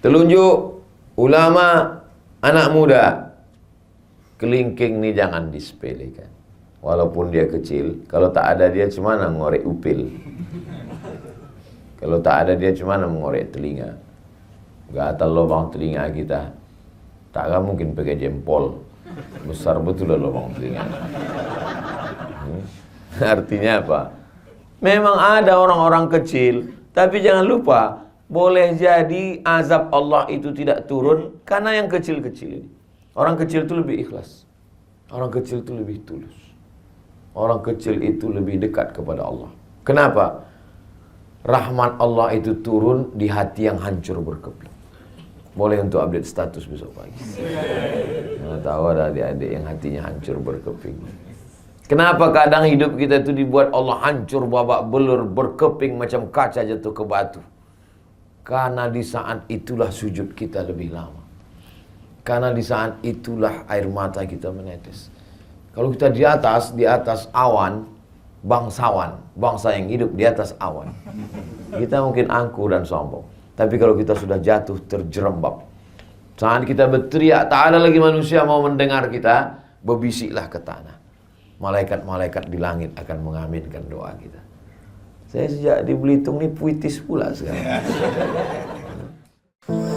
Telunjuk ulama, anak muda. Kelingking ini jangan disepelekan. Walaupun dia kecil, kalau tak ada dia cuma ngorek upil. Kalau tak ada dia cuma mengorek telinga. Gatal lubang telinga kita. Takkan mungkin pakai jempol. Besar betul lah lubang telinga. Artinya apa? Memang ada orang-orang kecil, tapi jangan lupa, boleh jadi azab Allah itu tidak turun karena yang kecil-kecil ini. Orang kecil itu lebih ikhlas. Orang kecil itu lebih tulus. Orang kecil itu lebih dekat kepada Allah. Kenapa? Rahmat Allah itu turun di hati yang hancur berkeping. Boleh untuk update status besok pagi. Mana tahu ada adik-adik yang hatinya hancur berkeping. Kenapa kadang hidup kita itu dibuat Allah hancur babak belur, berkeping macam kaca jatuh ke batu? Karena di saat itulah sujud kita lebih lama. Karena di saat itulah air mata kita menetes. Kalau kita di atas awan, bangsawan, bangsa yang hidup di atas awan, kita mungkin angkuh dan sombong. Tapi kalau kita sudah jatuh terjerembab, saat kita berteriak, tak ada lagi manusia mau mendengar kita, berbisiklah ke tanah. Malaikat-malaikat di langit akan mengaminkan doa kita. Saya sejak di Belitung ini puitis pula sekarang.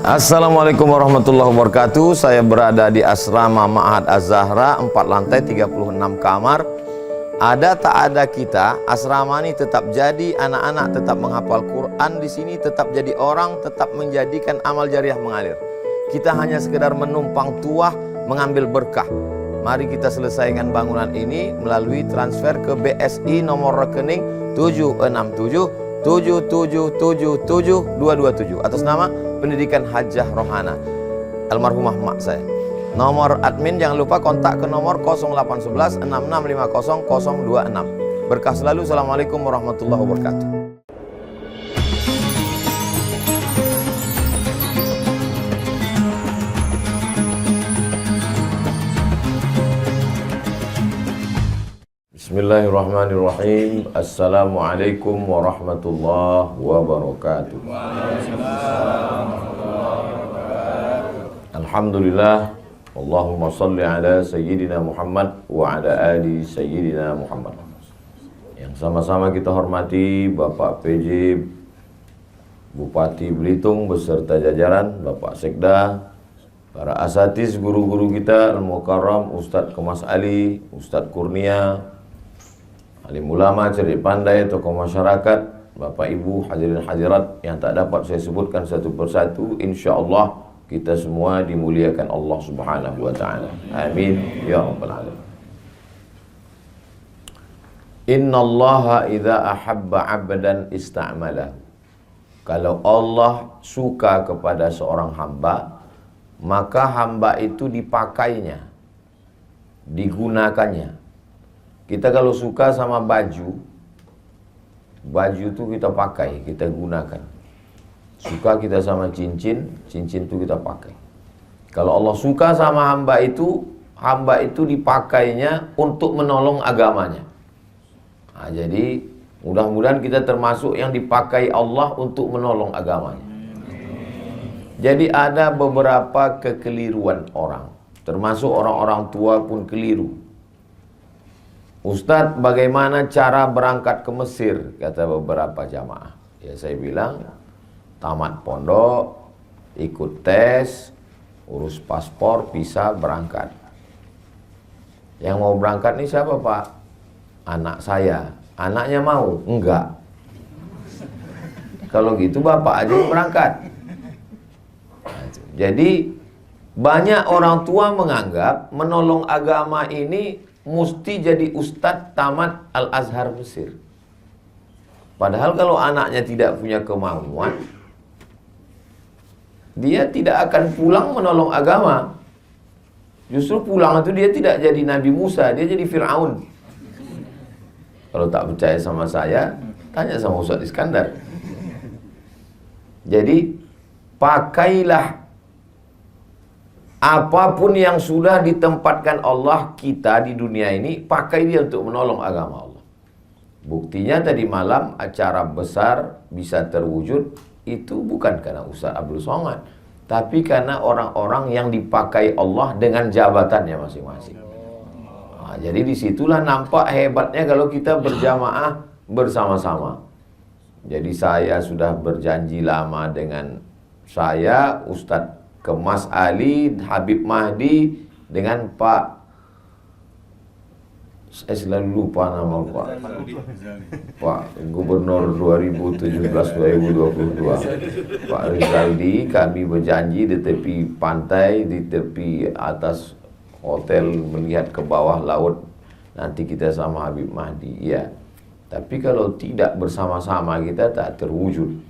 Assalamualaikum warahmatullahi wabarakatuh. Saya berada di asrama Ma'had Az-Zahra, 4 lantai 36 kamar. Ada tak ada kita, asrama ini tetap jadi, anak-anak tetap menghafal Quran di sini, tetap jadi orang, tetap menjadikan amal jariah mengalir. Kita hanya sekedar menumpang tuah, mengambil berkah. Mari kita selesaikan bangunan ini melalui transfer ke BSI nomor rekening 76777772227 atas nama Pendidikan Hajah Rohana, almarhumah mak saya. Nomor admin jangan lupa kontak ke nomor 0811 6650 026. Berkah selalu. Assalamualaikum warahmatullahi wabarakatuh. Bismillahirrahmanirrahim. Assalamualaikum warahmatullahi wabarakatuh. Alhamdulillah. Allahumma salli ala Sayyidina Muhammad wa ala ali Sayyidina Muhammad. Yang sama-sama kita hormati Bapak PJ Bupati Belitung beserta jajaran, Bapak Sekda, para asatiz, guru-guru kita, Al-Mukarram, Ustadz Kemas Ali, Ustadz Kurnia, alim ulama, cerdik pandai, tokoh masyarakat, Bapak Ibu, hadirin hadirat yang tak dapat saya sebutkan satu persatu, insyaallah kita semua dimuliakan Allah Subhanahu wa taala. Amin ya rabbal alamin. Innallaha idza ahabba 'abdan ista'malahu. Kalau Allah suka kepada seorang hamba, maka hamba itu dipakainya, digunakannya. Kita kalau suka sama baju itu kita pakai, kita gunakan. Suka kita sama cincin itu kita pakai. Kalau Allah suka sama hamba itu dipakainya untuk menolong agamanya. Nah, jadi mudah-mudahan kita termasuk yang dipakai Allah untuk menolong agamanya. Jadi ada beberapa kekeliruan orang, termasuk orang-orang tua pun keliru. Ustadz, bagaimana cara berangkat ke Mesir? Kata beberapa jamaah. Ya saya bilang, tamat pondok, ikut tes, urus paspor, bisa berangkat. Yang mau berangkat nih siapa Pak? Anak saya. Anaknya mau? Enggak. Kalau gitu Bapak aja yang berangkat. Jadi banyak orang tua menganggap menolong agama ini mesti jadi ustadz tamat Al-Azhar Mesir. Padahal kalau anaknya tidak punya kemauan, dia tidak akan pulang menolong agama. Justru pulang itu dia tidak jadi Nabi Musa, dia jadi Fir'aun. Kalau tak percaya sama saya, tanya sama Ustaz Iskandar. Jadi pakailah apapun yang sudah ditempatkan Allah kita di dunia ini, pakai dia untuk menolong agama Allah. Buktinya tadi malam acara besar bisa terwujud, itu bukan karena Ustaz Abdul Somad, tapi karena orang-orang yang dipakai Allah dengan jabatannya masing-masing. Nah, jadi disitulah nampak hebatnya kalau kita berjamaah bersama-sama. Jadi saya sudah berjanji lama dengan saya, Ustadz Kemas Ali, Habib Mahdi, dengan Pak, saya selalu lupa nama Pak Gubernur 2017-2022 Pak Rizaldi. Kami berjanji di tepi pantai, di tepi atas hotel melihat ke bawah laut, nanti kita sama Habib Mahdi. Ya, tapi kalau tidak bersama-sama kita tak terwujud.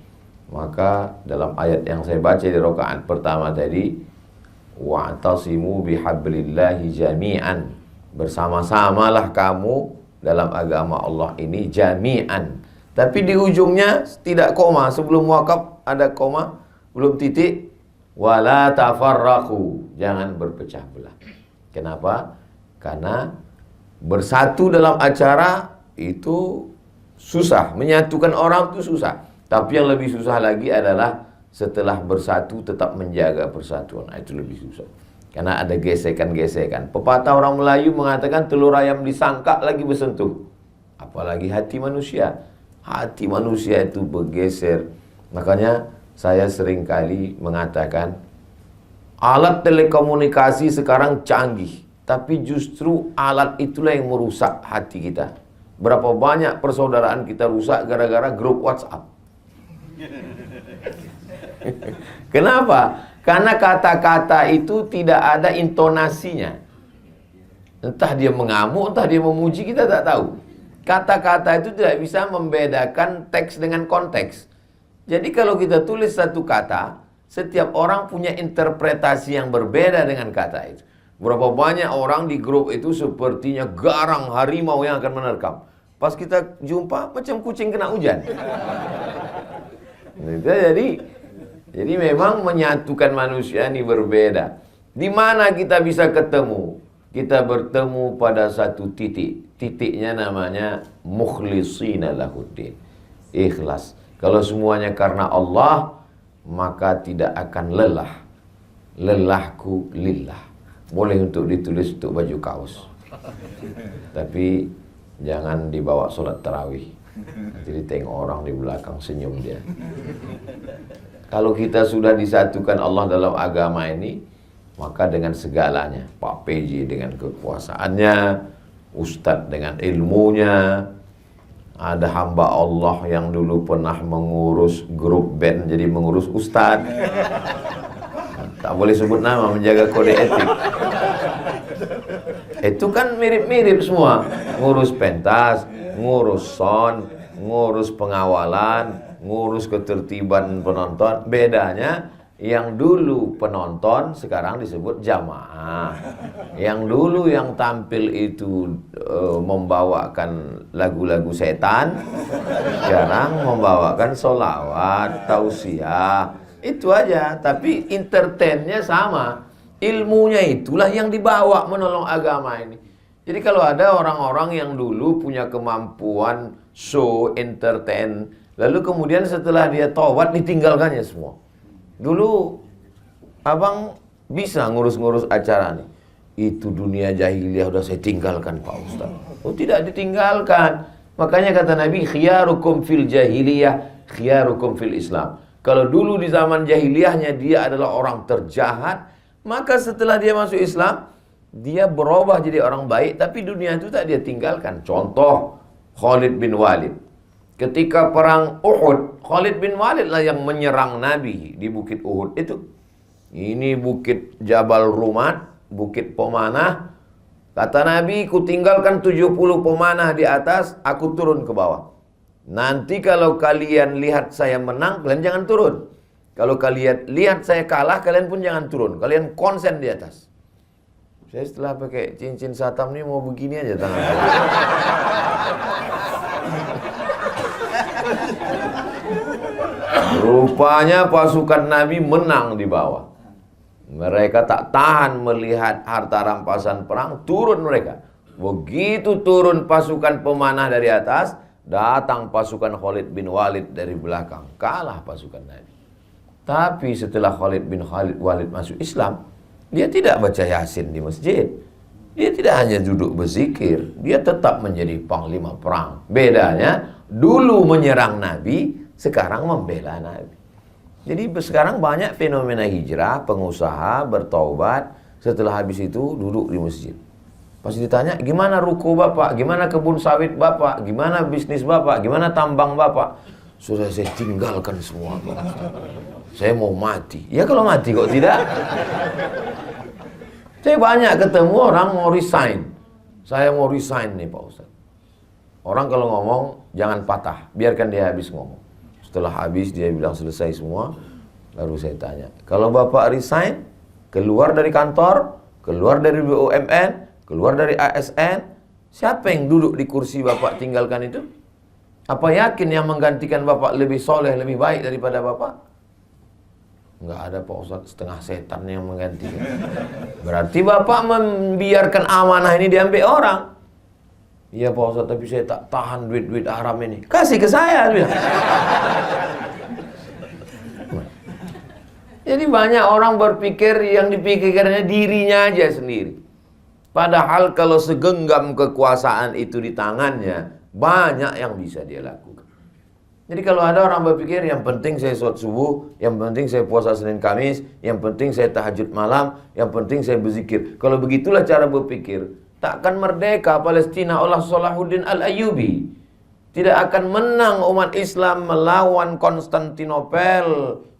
Maka dalam ayat yang saya baca di rakaat pertama tadi, wa'tasimu bihablillahi jami'an, bersama-samalah kamu dalam agama Allah ini jami'an. Tapi di ujungnya tidak koma, sebelum wakaf ada koma, belum titik. Wala tafarraqu, jangan berpecah belah. Kenapa? Karena bersatu dalam acara itu susah, menyatukan orang itu susah. Tapi yang lebih susah lagi adalah setelah bersatu tetap menjaga persatuan. Nah, itu lebih susah. Karena ada gesekan-gesekan. Pepatah orang Melayu mengatakan telur ayam disangka lagi bersentuh. Apalagi hati manusia. Hati manusia itu bergeser. Makanya saya sering kali mengatakan alat telekomunikasi sekarang canggih. Tapi justru alat itulah yang merusak hati kita. Berapa banyak persaudaraan kita rusak gara-gara grup WhatsApp. Kenapa? Karena kata-kata itu tidak ada intonasinya. Entah dia mengamuk, entah dia memuji, kita tak tahu. Kata-kata itu tidak bisa membedakan teks dengan konteks. Jadi kalau kita tulis satu kata, setiap orang punya interpretasi yang berbeda dengan kata itu. Berapa banyak orang di grup itu sepertinya garang harimau yang akan menerkam. Pas kita jumpa macam kucing kena hujan. Jadi memang menyatukan manusia ini berbeda. Di mana kita bisa ketemu? Kita bertemu pada satu titik. Titiknya namanya mukhlishina lahuddin. Ikhlas. Kalau semuanya karena Allah, maka tidak akan lelah. Lelahku lillah. Boleh untuk ditulis untuk baju kaos. Tapi jangan dibawa sholat tarawih. Jadi tengok orang di belakang senyum dia. Kalau kita sudah disatukan Allah dalam agama ini, maka dengan segalanya, Pak PJ dengan kekuasaannya, Ustadz dengan ilmunya, ada hamba Allah yang dulu pernah mengurus grup band jadi mengurus Ustadz. Tak boleh sebut nama, menjaga kode etik. Itu kan mirip-mirip semua. Ngurus pentas, ngurus sound, ngurus pengawalan, ngurus ketertiban penonton. Bedanya yang dulu penonton sekarang disebut jamaah. Yang dulu yang tampil itu membawakan lagu-lagu setan, sekarang membawakan sholawat, tausiah. Itu aja, tapi entertainnya sama. Ilmunya itulah yang dibawa menolong agama ini. Jadi kalau ada orang-orang yang dulu punya kemampuan show, entertain, lalu kemudian setelah dia taubat ditinggalkannya semua. Dulu abang bisa ngurus-ngurus acara nih. Itu dunia jahiliyah udah saya tinggalkan Pak Ustaz. Oh, tidak ditinggalkan. Makanya kata Nabi, khiyarukum fil jahiliyah, khiyarukum fil Islam. Kalau dulu di zaman jahiliyahnya dia adalah orang terjahat, maka setelah dia masuk Islam, dia berubah jadi orang baik, tapi dunia itu tak dia tinggalkan. Contoh, Khalid bin Walid. Ketika perang Uhud, Khalid bin Walid lah yang menyerang Nabi di Bukit Uhud itu. Ini Bukit Jabal Rumat, Bukit Pemanah. Kata Nabi, ku tinggalkan 70 pemanah di atas, aku turun ke bawah. Nanti kalau kalian lihat saya menang, kalian jangan turun. Kalau kalian lihat saya kalah, kalian pun jangan turun. Kalian konsen di atas. Saya setelah pakai cincin satam ini mau begini aja tangan saya. Rupanya pasukan Nabi menang di bawah. Mereka tak tahan melihat harta rampasan perang, turun mereka. Begitu turun pasukan pemanah dari atas, datang pasukan Khalid bin Walid dari belakang. Kalah pasukan Nabi. Tapi setelah Khalid bin Walid masuk Islam, dia tidak baca Yasin di masjid. Dia tidak hanya duduk berzikir, dia tetap menjadi panglima perang. Bedanya, dulu menyerang Nabi, sekarang membela Nabi. Jadi sekarang banyak fenomena hijrah, pengusaha bertaubat, setelah habis itu duduk di masjid. Pas ditanya, gimana ruko bapak, gimana kebun sawit bapak, gimana bisnis bapak, gimana tambang bapak? Sudah saya tinggalkan semua. Saya mau mati. Ya kalau mati kok tidak? Saya banyak ketemu orang mau resign. Saya mau resign nih Pak Ustaz. Orang kalau ngomong jangan patah, biarkan dia habis ngomong. Setelah habis dia bilang selesai semua, baru saya tanya, kalau bapak resign, keluar dari kantor, keluar dari BUMN, keluar dari ASN, siapa yang duduk di kursi bapak tinggalkan itu? Apa yakin yang menggantikan bapak lebih soleh, lebih baik daripada bapak? Enggak ada Pak Ustaz, setengah setan yang menggantikan. Berarti bapak membiarkan amanah ini diambil orang. Iya Pak Ustaz, tapi saya tak tahan duit-duit haram ini. Kasih ke saya, bilang. Jadi banyak orang berpikir yang dipikirkannya dirinya aja sendiri. Padahal kalau segenggam kekuasaan itu di tangannya, banyak yang bisa dia lakukan. Jadi kalau ada orang berpikir yang penting saya sholat subuh, yang penting saya puasa Senin Kamis, yang penting saya tahajud malam, yang penting saya berzikir. Kalau begitulah cara berpikir, takkan merdeka Palestina oleh Salahuddin Al-Ayyubi. Tidak akan menang umat Islam melawan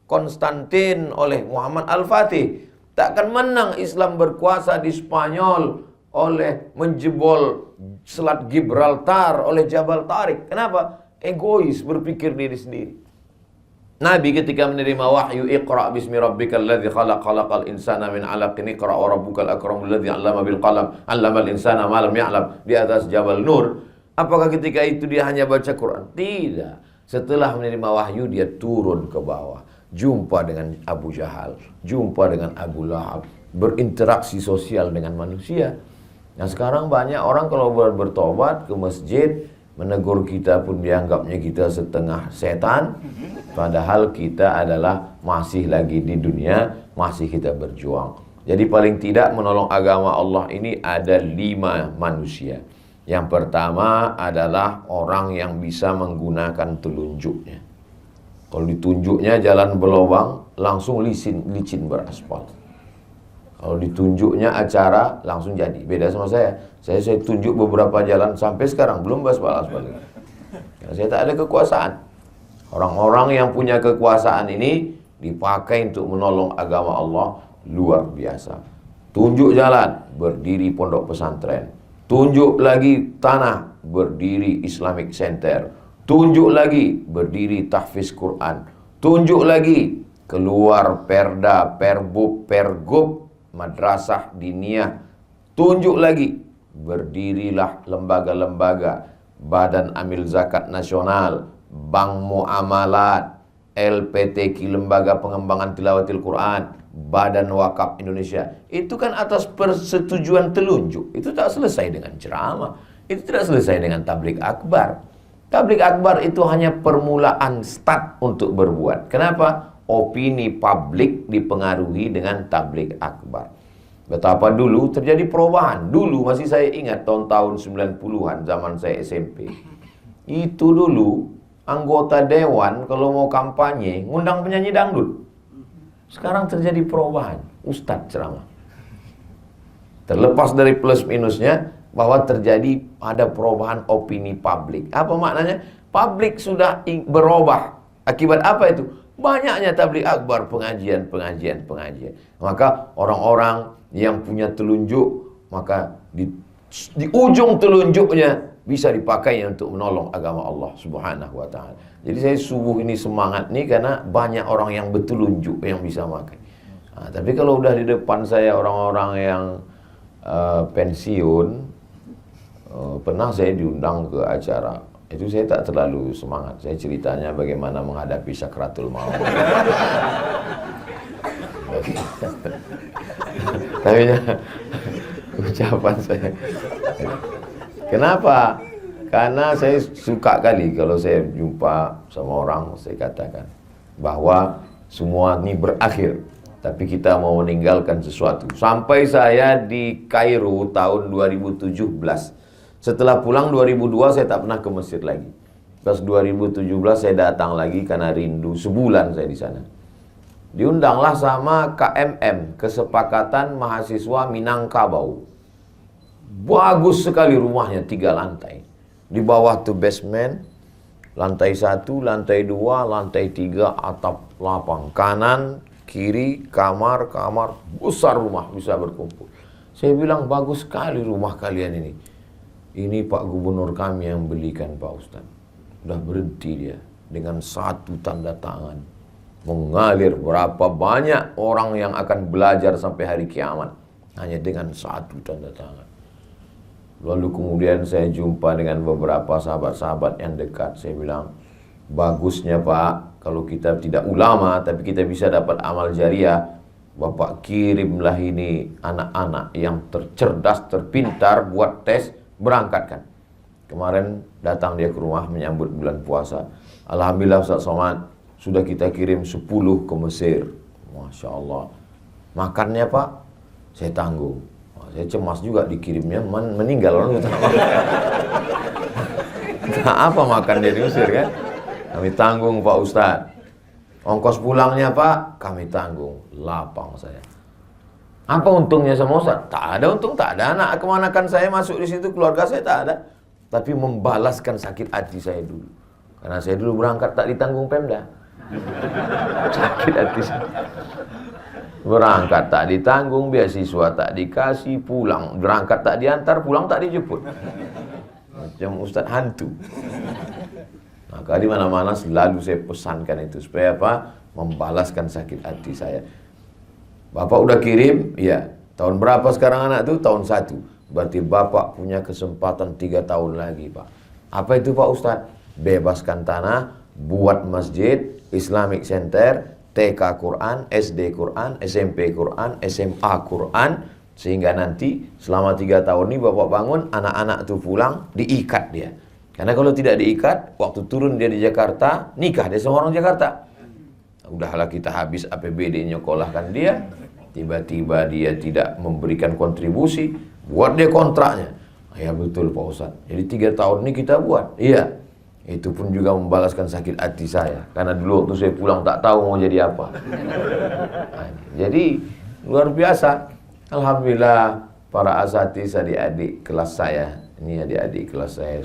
Konstantin oleh Muhammad Al-Fatih. Takkan menang Islam berkuasa di Spanyol oleh menjebol Selat Gibraltar oleh Jabal Tariq. Kenapa? Egois, berpikir diri sendiri. Nabi ketika menerima wahyu, Iqra bismi rabbikal ladzi khalaq, khalaqal insana min 'alaqin, Iqra wa rabbukal akramul ladzi 'allama bil qalam, 'allamal insana ma lam ya'lam, di atas Jabal Nur. Apakah ketika itu dia hanya baca Quran? Tidak. Setelah menerima wahyu dia turun ke bawah, jumpa dengan Abu Jahal, jumpa dengan Abu Lahab, berinteraksi sosial dengan manusia. Nah sekarang banyak orang kalau bertobat ke masjid, menegur kita pun dianggapnya kita setengah setan. Padahal kita adalah masih lagi di dunia, masih kita berjuang. Jadi paling tidak menolong agama Allah ini ada 5 manusia. Yang pertama adalah orang yang bisa menggunakan telunjuknya. Kalau ditunjuknya jalan berlobang, langsung licin beraspal. Kalau ditunjuknya acara, langsung jadi. Beda sama saya. Saya tunjuk beberapa jalan sampai sekarang belum aspal. Karena saya tak ada kekuasaan. Orang-orang yang punya kekuasaan ini dipakai untuk menolong agama Allah luar biasa. Tunjuk jalan, berdiri pondok pesantren. Tunjuk lagi tanah, berdiri Islamic Center. Tunjuk lagi, berdiri tahfiz Quran. Tunjuk lagi, keluar perda, perbub, pergub, madrasah diniyah. Tunjuk lagi, berdirilah lembaga-lembaga, Badan Amil Zakat Nasional, Bank Muamalat, LPTQ, Lembaga Pengembangan Tilawatil Quran, Badan Wakaf Indonesia. Itu kan atas persetujuan telunjuk. Itu tak selesai dengan ceramah. Itu tidak selesai dengan tabligh akbar. Tabligh akbar itu hanya permulaan start untuk berbuat. Kenapa? Opini publik dipengaruhi dengan tabligh akbar. Betapa dulu terjadi perubahan. Dulu masih saya ingat tahun-tahun 90-an zaman saya SMP. Itu dulu anggota dewan kalau mau kampanye ngundang penyanyi dangdut. Sekarang terjadi perubahan, ustadz ceramah. Terlepas dari plus minusnya bahwa terjadi ada perubahan opini publik. Apa maknanya? Publik sudah berubah. Akibat apa itu? Banyaknya tabligh akbar, pengajian. Maka orang-orang yang punya telunjuk, maka di ujung telunjuknya bisa dipakai untuk menolong agama Allah Subhanahu wa taala. Jadi saya subuh ini semangat nih karena banyak orang yang bertelunjuk yang bisa pakai. Nah, tapi kalau udah di depan saya orang-orang yang pensiun, pernah saya diundang ke acara. Itu saya tak terlalu semangat. Saya ceritanya bagaimana menghadapi sakratul maut. Tapi ucapan saya. Kenapa? Karena saya suka kali kalau saya jumpa sama orang, saya katakan bahwa semua ini berakhir. Tapi kita mau meninggalkan sesuatu. Sampai saya di Kairo tahun 2017. Setelah pulang 2002 saya tak pernah ke Mesir lagi. Pas 2017 saya datang lagi karena rindu. Sebulan saya di sana. Diundanglah sama KMM, Kesepakatan Mahasiswa Minangkabau. Bagus sekali rumahnya, 3 lantai. Di bawah tuh basement, lantai 1, lantai 2, lantai 3, atap lapang. Kanan, kiri, kamar, besar rumah bisa berkumpul. Saya bilang bagus sekali rumah kalian ini. Ini Pak Gubernur kami yang belikan Pak Ustaz. Udah berhenti dia dengan 1 tanda tangan. Mengalir berapa banyak orang yang akan belajar sampai hari kiamat hanya dengan 1 tanda tangan. Lalu kemudian saya jumpa dengan beberapa sahabat-sahabat yang dekat. Saya bilang, bagusnya Pak, kalau kita tidak ulama, tapi kita bisa dapat amal jariah, Bapak kirimlah ini anak-anak yang tercerdas, terpintar, buat tes, berangkatkan. Kemarin datang dia ke rumah menyambut bulan puasa. Alhamdulillah Ustaz Somad, sudah kita kirim 10 ke Mesir. Masya Allah. Makannya Pak, saya tanggung. Saya cemas juga dikirimnya meninggal orang itu. Nah, apa makan dia di Mesir kan? Kami tanggung Pak Ustadz. Ongkos pulangnya Pak, kami tanggung. Lapang saya. Apa untungnya sama Ustadz? Tak ada untung, tak ada. Anak kemanakan saya masuk di situ, keluarga saya tak ada. Tapi membalaskan sakit hati saya dulu. Karena saya dulu berangkat tak ditanggung Pemda. Sakit hati saya. Berangkat tak ditanggung, beasiswa tak dikasih, pulang berangkat tak diantar, pulang tak dijemput. Macam Ustadz hantu. Maka di mana-mana selalu saya pesankan itu supaya apa? Membalaskan sakit hati saya. Bapak udah kirim? Iya. Tahun berapa sekarang anak itu? Tahun 1. Berarti Bapak punya kesempatan 3 tahun lagi, Pak. Apa itu Pak Ustadz? Bebaskan tanah, buat masjid, Islamic Center, TK Quran, SD Quran, SMP Quran, SMA Quran, sehingga nanti selama 3 tahun ini Bapak bangun, anak-anak itu pulang, diikat dia. Karena kalau tidak diikat, waktu turun dia di Jakarta, nikah dia sama orang Jakarta. Udahlah kita habis APBD nyekolahkan dia, tiba-tiba dia tidak memberikan kontribusi, buat dia kontraknya. Ya betul Pak Ustadz, jadi 3 tahun ini kita buat. Iya. Itu pun juga membalaskan sakit hati saya. Karena dulu waktu saya pulang tak tahu mau jadi apa. Nah, jadi luar biasa. Alhamdulillah para asatiz adik-adik kelas saya. Ini adik-adik kelas saya.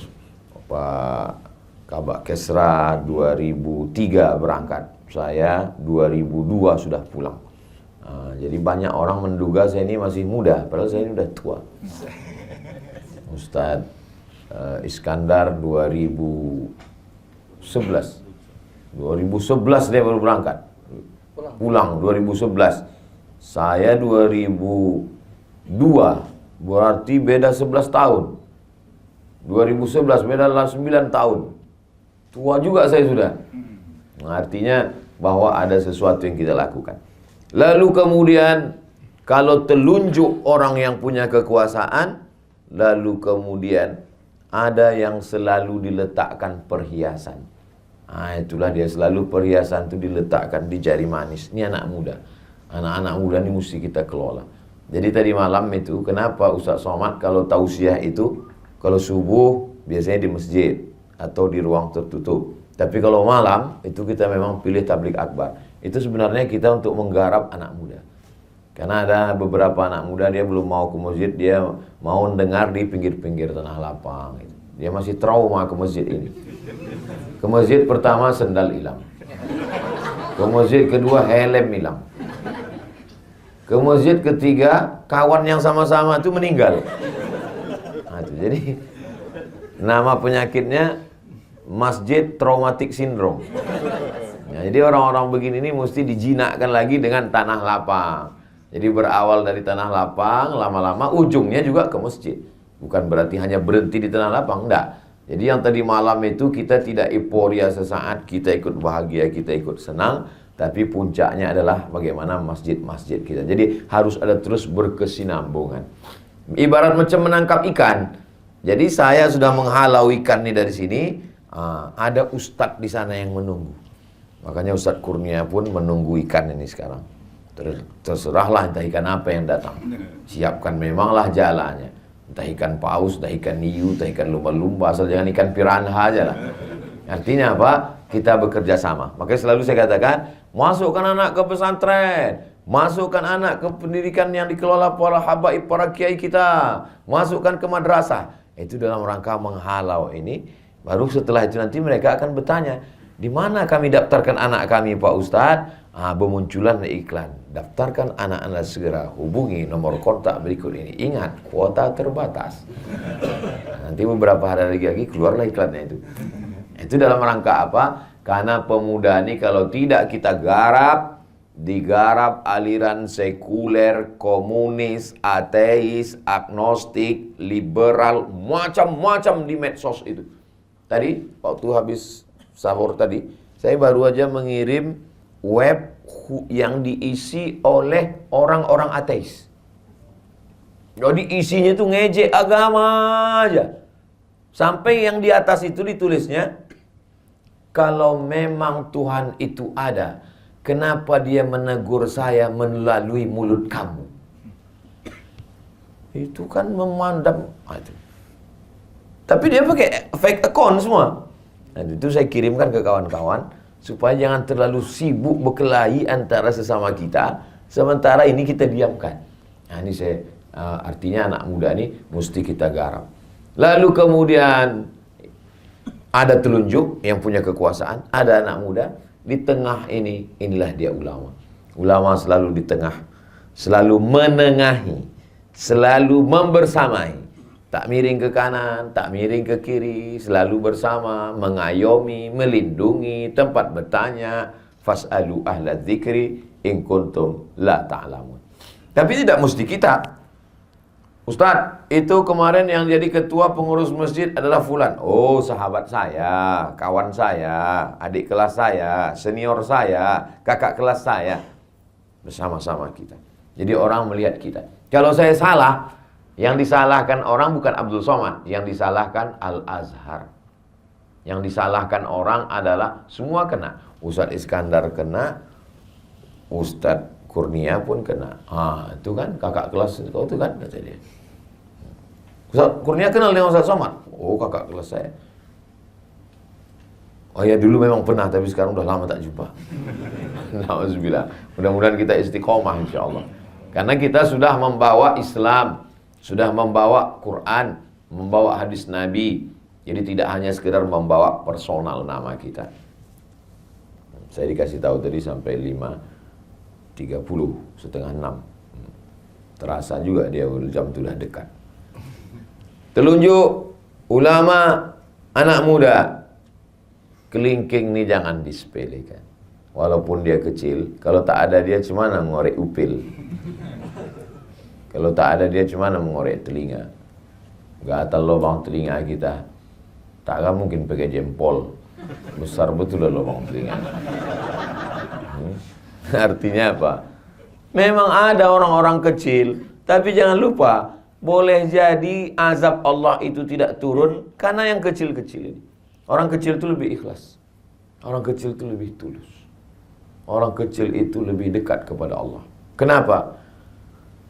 Pak Kabak Kesra 2003 berangkat. Saya 2002 sudah pulang. Nah, jadi banyak orang menduga saya ini masih muda. Padahal saya ini udah tua. Ustadz Iskandar 2011 dia baru berangkat pulang 2011. Saya 2002, berarti beda 11 tahun. 2011 beda 9 tahun. Tua juga saya sudah. Artinya bahwa ada sesuatu yang kita lakukan. Lalu kemudian kalau telunjuk orang yang punya kekuasaan, lalu kemudian ada yang selalu diletakkan perhiasan. Nah, itulah dia selalu perhiasan itu diletakkan di jari manis. Ini anak muda. Anak-anak muda ini mesti kita kelola. Jadi tadi malam itu, kenapa Ustaz Somad kalau tausiah itu, kalau subuh biasanya di masjid atau di ruang tertutup. Tapi kalau malam itu kita memang pilih tablik akbar. Itu sebenarnya kita untuk menggarap anak muda. Karena ada beberapa anak muda dia belum mau ke masjid, dia mau dengar di pinggir-pinggir tanah lapang. Dia masih trauma ke masjid ini. Ke masjid pertama sendal hilang. Ke masjid kedua helm hilang. Ke masjid ketiga kawan yang sama-sama itu meninggal. Nah, itu. Jadi nama penyakitnya Masjid Traumatic Syndrome. Ya, jadi orang-orang begini ini mesti dijinakkan lagi dengan tanah lapang. Jadi berawal dari tanah lapang, lama-lama ujungnya juga ke masjid. Bukan berarti hanya berhenti di tanah lapang, enggak. Jadi yang tadi malam itu kita tidak euforia sesaat, kita ikut bahagia, kita ikut senang. Tapi puncaknya adalah bagaimana masjid-masjid kita. Jadi harus ada terus berkesinambungan. Ibarat macam menangkap ikan. Jadi saya sudah menghalau ikan ini dari sini. Ada ustadz di sana yang menunggu. Makanya Ustadz Kurnia pun menunggu ikan ini sekarang. Terserahlah entah ikan apa yang datang. Siapkan memanglah jalannya. Entah ikan paus, entah ikan hiu, entah ikan lumba-lumba, asal jangan ikan piranha aja lah. Artinya apa? Kita bekerja sama. Makanya selalu saya katakan, masukkan anak ke pesantren, masukkan anak ke pendidikan yang dikelola para habaib, para kiai kita, masukkan ke madrasah. Itu dalam rangka menghalau ini. Baru setelah itu nanti mereka akan bertanya, di mana kami daftarkan anak kami Pak Ustadz? Bermunculan iklan. Daftarkan anak Anda segera. Hubungi nomor kontak berikut ini. Ingat, kuota terbatas. Nanti beberapa hari lagi keluarlah iklannya itu. Itu dalam rangka apa? Karena pemuda ini kalau tidak kita garap, digarap aliran sekuler, komunis, ateis, agnostik, liberal, macam-macam di medsos itu. Tadi, waktu habis sahur tadi, saya baru aja mengirim web yang diisi oleh orang-orang ateis. Jadi isinya itu ngejek agama aja. Sampai yang di atas itu ditulisnya, kalau memang Tuhan itu ada, kenapa dia menegur saya melalui mulut kamu? Itu kan memandang. Tapi dia pakai fake account semua. Nah, itu saya kirimkan ke kawan-kawan supaya jangan terlalu sibuk berkelahi antara sesama kita, sementara ini kita diamkan. Nah, ini saya artinya anak muda ini mesti kita garap. Lalu kemudian ada telunjuk yang punya kekuasaan, ada anak muda di tengah ini, inilah dia ulama. Ulama selalu di tengah, selalu menengahi, selalu membersamai. Tak miring ke kanan, tak miring ke kiri, selalu bersama, mengayomi, melindungi, tempat bertanya, fas'alu ahla dzikri in kuntum la ta'lamun. Tapi tidak mesti kita. Ustadz, itu kemarin yang jadi ketua pengurus masjid adalah fulan. Oh, sahabat saya, kawan saya, adik kelas saya, senior saya, kakak kelas saya. Bersama-sama kita. Jadi orang melihat kita. Kalau saya salah, yang disalahkan orang bukan Abdul Somad, yang disalahkan Al-Azhar. Yang disalahkan orang adalah semua kena. Ustadz Iskandar kena, Ustadz Kurnia pun kena. Itu kan kakak kelas kau itu kan, kata dia. Ustadz Kurnia kenal dengan Ustadz Somad? Oh, kakak kelas saya. Oh ya, dulu memang pernah, tapi sekarang udah lama tak jumpa. Nauzubillah. Mudah-mudahan kita istiqomah insyaallah. Karena kita sudah membawa Islam, sudah membawa Quran, membawa hadis Nabi. Jadi tidak hanya sekedar membawa personal nama kita. Saya dikasih tahu tadi sampai 5.30, setengah 6. Terasa juga dia jam sudah dekat. Telunjuk ulama, anak muda. Kelingking ini jangan disepelekan. Walaupun dia kecil, kalau tak ada dia cuma ngorek upil. Kalau tak ada dia cuma mengorek telinga. Gatal lubang telinga kita. Takkan mungkin pakai jempol. Besar betul lah lubang telinga. Artinya apa? Memang ada orang-orang kecil, tapi jangan lupa, boleh jadi azab Allah itu tidak turun karena yang kecil-kecil ini. Orang kecil itu lebih ikhlas. Orang kecil itu lebih tulus. Orang kecil itu lebih dekat kepada Allah. Kenapa?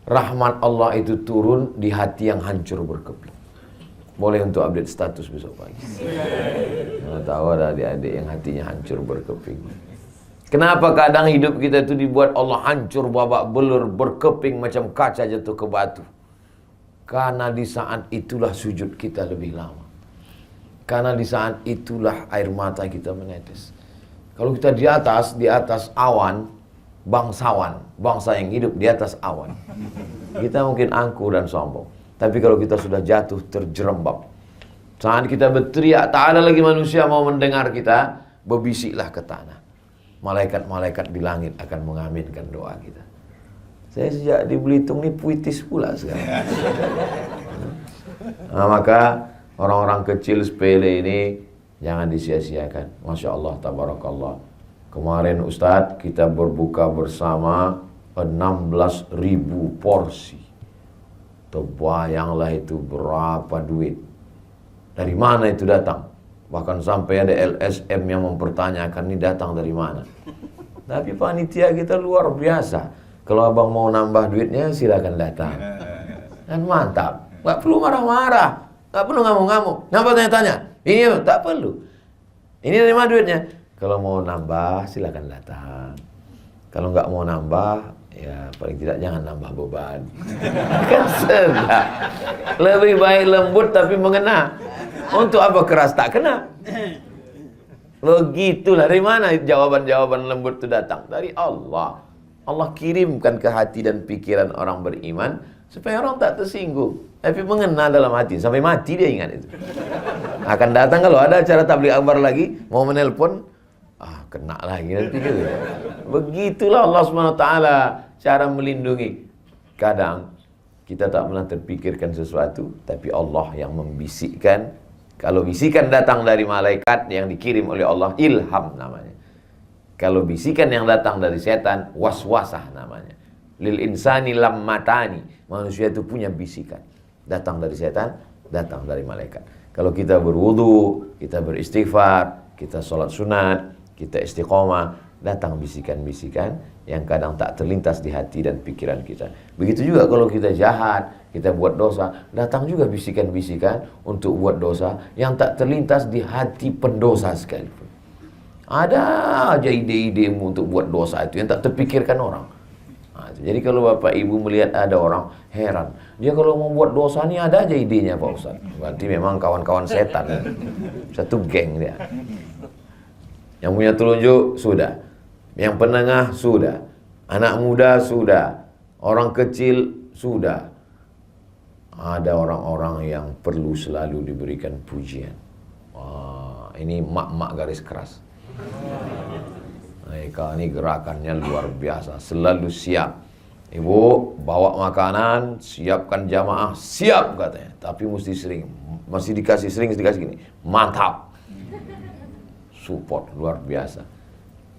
Rahmat Allah itu turun di hati yang hancur berkeping. Boleh untuk update status besok pagi. Mana tahu ada adik-adik yang hatinya hancur berkeping. Kenapa kadang hidup kita itu dibuat Allah hancur babak belur, berkeping macam kaca jatuh ke batu? Karena di saat itulah sujud kita lebih lama. Karena di saat itulah air mata kita menetes. Kalau kita di atas awan, bangsawan, bangsa yang hidup di atas awan, kita mungkin angkuh dan sombong. Tapi kalau kita sudah jatuh terjerembab, saat kita berteriak, tak ada lagi manusia mau mendengar kita, berbisiklah ke tanah. Malaikat-malaikat di langit akan mengaminkan doa kita. Saya sejak di Belitung ini puitis pula sekarang. Nah, maka orang-orang kecil sepele ini jangan disia-siakan. Masya Allah, tabarakallah. Kemarin Ustadz kita berbuka bersama 16.000 porsi. Terbayanglah itu berapa duit. Dari mana itu datang? Bahkan sampai ada LSM yang mempertanyakan ini datang dari mana. Tapi panitia kita luar biasa. Kalau abang mau nambah duitnya silakan datang. Kan mantap. Nggak perlu marah-marah, nggak perlu ngamuk-ngamuk. Ngapa tanya-tanya? Ini tak perlu. Ini dari mana duitnya? Kalau mau nambah silakan datang. Kalau nggak mau nambah, ya paling tidak jangan nambah beban. Kan sudah. Lebih baik lembut tapi mengena. Untuk apa keras tak kena? Begitulah. Dari mana jawaban-jawaban lembut itu datang? Dari Allah. Allah kirimkan ke hati dan pikiran orang beriman supaya orang tak tersinggung, tapi mengena dalam hati. Sampai mati dia ingat itu. Akan datang kalau ada acara tabligh akbar lagi, mau menelpon, kena lagi nanti gitu. Begitulah Allah SWT cara melindungi. Kadang kita tak pernah terpikirkan sesuatu, tapi Allah yang membisikkan. Kalau bisikan datang dari malaikat yang dikirim oleh Allah, ilham namanya. Kalau bisikan yang datang dari setan, waswasah namanya. Lil insani lammatani. Manusia itu punya bisikan. Datang dari setan, datang dari malaikat. Kalau kita berwudu, kita beristighfar, kita sholat sunat, kita istiqomah, datang bisikan-bisikan yang kadang tak terlintas di hati dan pikiran kita. Begitu juga kalau kita jahat, kita buat dosa, datang juga bisikan-bisikan untuk buat dosa yang tak terlintas di hati pendosa sekalipun. Ada aja ide-idemu untuk buat dosa itu yang tak terpikirkan orang. Jadi kalau Bapak Ibu melihat ada orang, heran. Dia kalau mau buat dosa ini ada aja idenya Pak Ustaz. Berarti memang kawan-kawan setan. Satu geng dia. Yang punya telunjuk, sudah. Yang penengah, sudah. Anak muda, sudah. Orang kecil, sudah. Ada orang-orang yang perlu selalu diberikan pujian. Wah, ini mak-mak garis keras. Mereka ini gerakannya luar biasa, selalu siap. Ibu bawa makanan, siapkan jamaah, siap katanya. Tapi mesti sering, masih dikasih gini, mantap. Support luar biasa.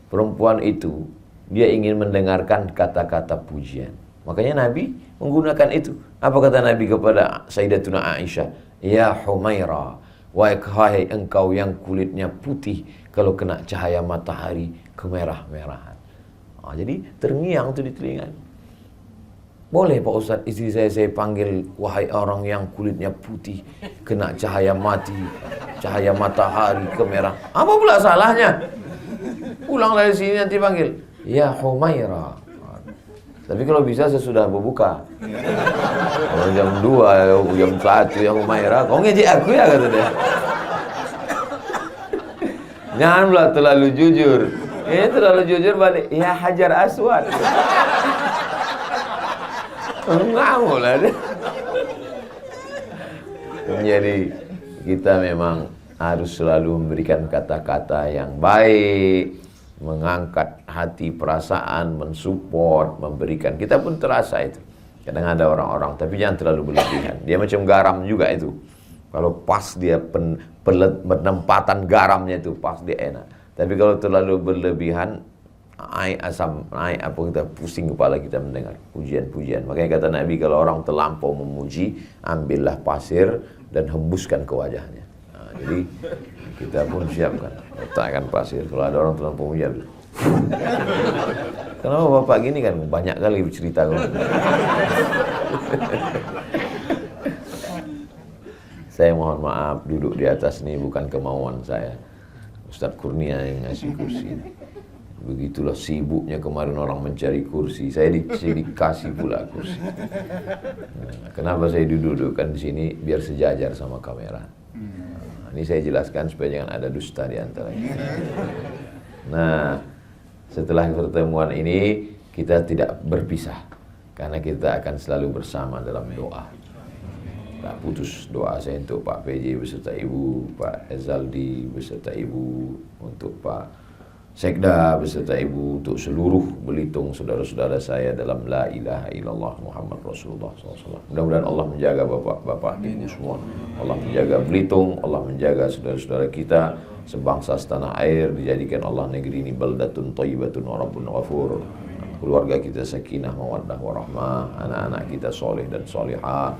Perempuan itu dia ingin mendengarkan kata-kata pujian. Makanya Nabi menggunakan itu. Apa kata Nabi kepada Sayyidatuna Aisyah? Ya Humaira, wahai engkau yang kulitnya putih, kalau kena cahaya matahari kemerah-merahan. Jadi terngiang itu di telinga. Boleh Pak Ustaz, istri saya panggil wahai orang yang kulitnya putih, kena cahaya matahari kemerah. Apa pula salahnya? Pulang dari sini nanti panggil ya Humaira. Tapi kalau bisa sesudah berbuka. Kalau jam 2, jam 1 ya Humaira, kau ngejek aku ya kata dia. Jangan pula terlalu jujur. Ini terlalu jujur balik. Ya Hajar Aswad. Ngamuk lah dia. Jadi kita memang harus selalu memberikan kata-kata yang baik, mengangkat hati, perasaan, mensupport, memberikan. Kita pun terasa itu. Kadang ada orang-orang, tapi jangan terlalu berlebihan. Dia macam garam juga itu. Kalau pas dia penempatan garamnya itu pas dia enak. Tapi kalau terlalu berlebihan, asam naik apa, kita pusing kepala kita mendengar pujian-pujian. Makanya kata Nabi, kalau orang terlampau memuji, ambillah pasir dan hembuskan ke wajahnya. Jadi kita pun siapkan, letakkan pasir. Kalau ada orang terlampau memuji, kenapa Bapak gini kan banyak kali bercerita. Saya mohon maaf, duduk di atas ini bukan kemauan saya. Ustadz Kurnia yang ngasih kursi. Begitulah sibuknya kemarin orang mencari kursi. Saya dikasih pula kursi. Nah, kenapa saya dudukkan di sini? Biar sejajar sama kamera. Nah, ini saya jelaskan supaya jangan ada dusta di antara kita. Nah, setelah pertemuan ini kita tidak berpisah. Karena kita akan selalu bersama dalam doa. Tak putus doa saya untuk Pak PJ beserta Ibu, Pak Ezaldi beserta Ibu, untuk Pak Sekda beserta Ibu, untuk seluruh Belitung saudara-saudara saya dalam La ilaha illallah Muhammad Rasulullah SAW. Mudah-mudahan Allah menjaga bapak-bapak Ibu semua. Allah menjaga Belitung, Allah menjaga saudara-saudara kita sebangsa setanah air, dijadikan Allah negeri ini baldatun thayyibatun wa rabbun ghafur. Keluarga kita sakinah mawaddah warahmah, anak-anak kita soleh dan solihah.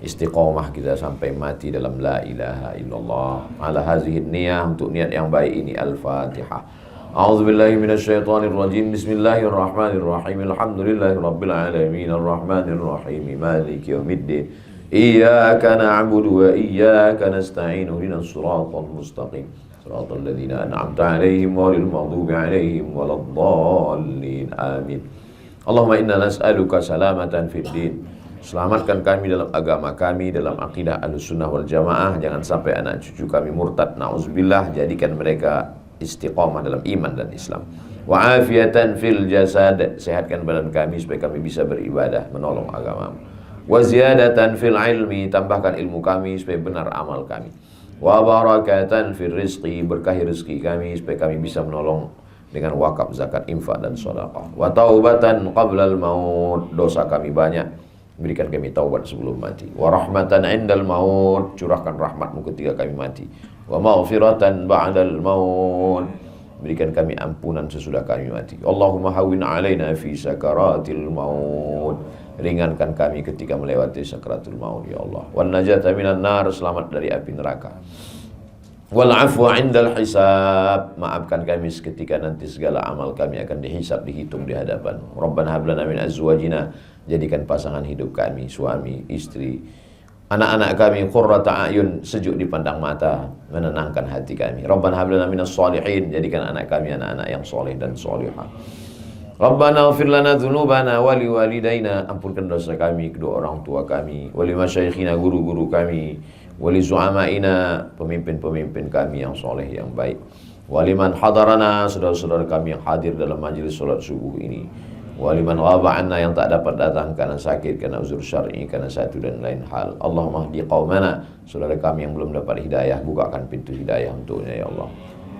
Istiqomah kita sampai mati dalam la ilaha illallah. Ala hazihi niyah, untuk niat yang baik ini. Al-Fatihah. A'udzubillahi minasyaitonirrajim. Bismillahirrahmanirrahim. Alhamdulillahirabbil alamin arrahmanirrahim maliki yaumiddin. Iyyaka na'budu wa iyyaka nasta'in. Ihdinas siratal mustaqim. Siratal ladzina an'amta 'alaihim ghairil maghdubi 'alaihim waladdallin. Amin. Allahumma inna nas'aluka salamatan fid din. Selamatkan kami dalam agama kami, dalam akidah Ahlussunnah wal Jamaah. Jangan sampai anak cucu kami murtad, na'udzubillah. Jadikan mereka istiqamah dalam iman dan Islam. Wa afiatan fil jasad. Sehatkan badan kami supaya kami bisa beribadah, menolong agamamu. Wa ziyadatan fil ilmi. Tambahkan ilmu kami supaya benar amal kami. Wa barakatan fil rizqi. Berkahi rezeki kami supaya kami bisa menolong dengan wakaf, zakat, infak dan sedekah. Wa taubatan qablal maut. Dosa kami banyak, berikan kami taubat sebelum mati. Wa rahmatan indal maut. Curahkan rahmatmu ketika kami mati. Wa maghfiratan ba'dal maut. Berikan kami ampunan sesudah kami mati. Allahumma hawwin alaina fi sakaratil maut. Ringankan kami ketika melewati sakaratul maut ya Allah. Wan najata minan nar. Selamat dari api neraka. Wal afwa indal hisab. Maafkan kami ketika nanti segala amal kami akan dihisab, dihitung di hadapan. Rabbana hab lana min azwajina. Jadikan pasangan hidup kami, suami, istri, anak-anak kami qurrata a'yun, sejuk dipandang mata, menenangkan hati kami. Rabbana hab lana minas sholihin. Jadikan anak kami anak-anak yang soleh dan solihah. Rabbana ighfir lana dzunubana wa liwalidayna. Ampunkan dosa kami, kedua orang tua kami, wa limasyayikhina, guru-guru kami, wa li zu'amaina, pemimpin-pemimpin kami yang soleh yang baik, wa liman hadarana, saudara-saudara kami yang hadir dalam majelis salat subuh ini, wa liman ghaba anna, yang tak dapat datang karena sakit, karena uzur syar'i, karena satu dan lain hal. Allahumma hdi qaumana, saudara kami yang belum dapat hidayah, bukakan pintu hidayah untuknya ya Allah.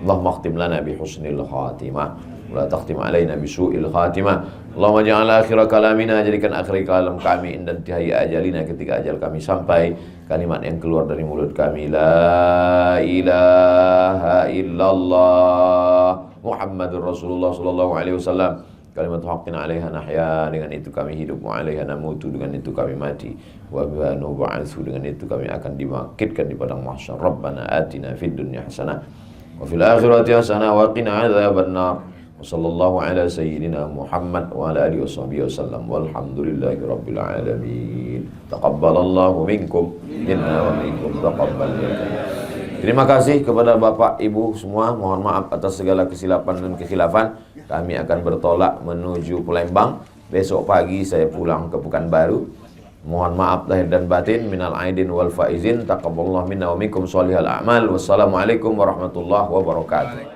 Allahumma khtim lana bi husnil khatimah, la takhtim alaina bi su'il khatimah. Allahumma ja'al akhir kalamina, jadikan akhir kalam kami inda intihai ajalina, ketika ajal kami sampai, kalimat yang keluar dari mulut kami, la ilaha illallah Muhammadur Rasulullah sallallahu alaihi wasallam. Kalimat haqqin 'alaiha nahya, dengan itu kami hidup, wa 'alaiha namutu, dengan itu kami mati, wa biha nub'atsu, dengan itu kami akan dibangkitkan di padang mahsyar. Rabbana atina fid dunya hasanah wa fil akhirati hasanah wa qina adzabannar. Wa sallallahu ala sayyidina Muhammad wa ala alihi washabbihi wasallam. Walhamdulillahi rabbil alamin. Taqabbalallahu minkum minna wa minkum taqabbal ya. Terima kasih kepada Bapak Ibu semua. Mohon maaf atas segala kesilapan dan kekhilafan. Kami akan bertolak menuju Palembang. Besok pagi saya pulang ke Pekanbaru. Mohon maaf lahir dan batin. Minal aidin wal faizin. Taqabbalallahu minna wa minkum sholihal a'mal. Wassalamualaikum warahmatullahi wabarakatuh.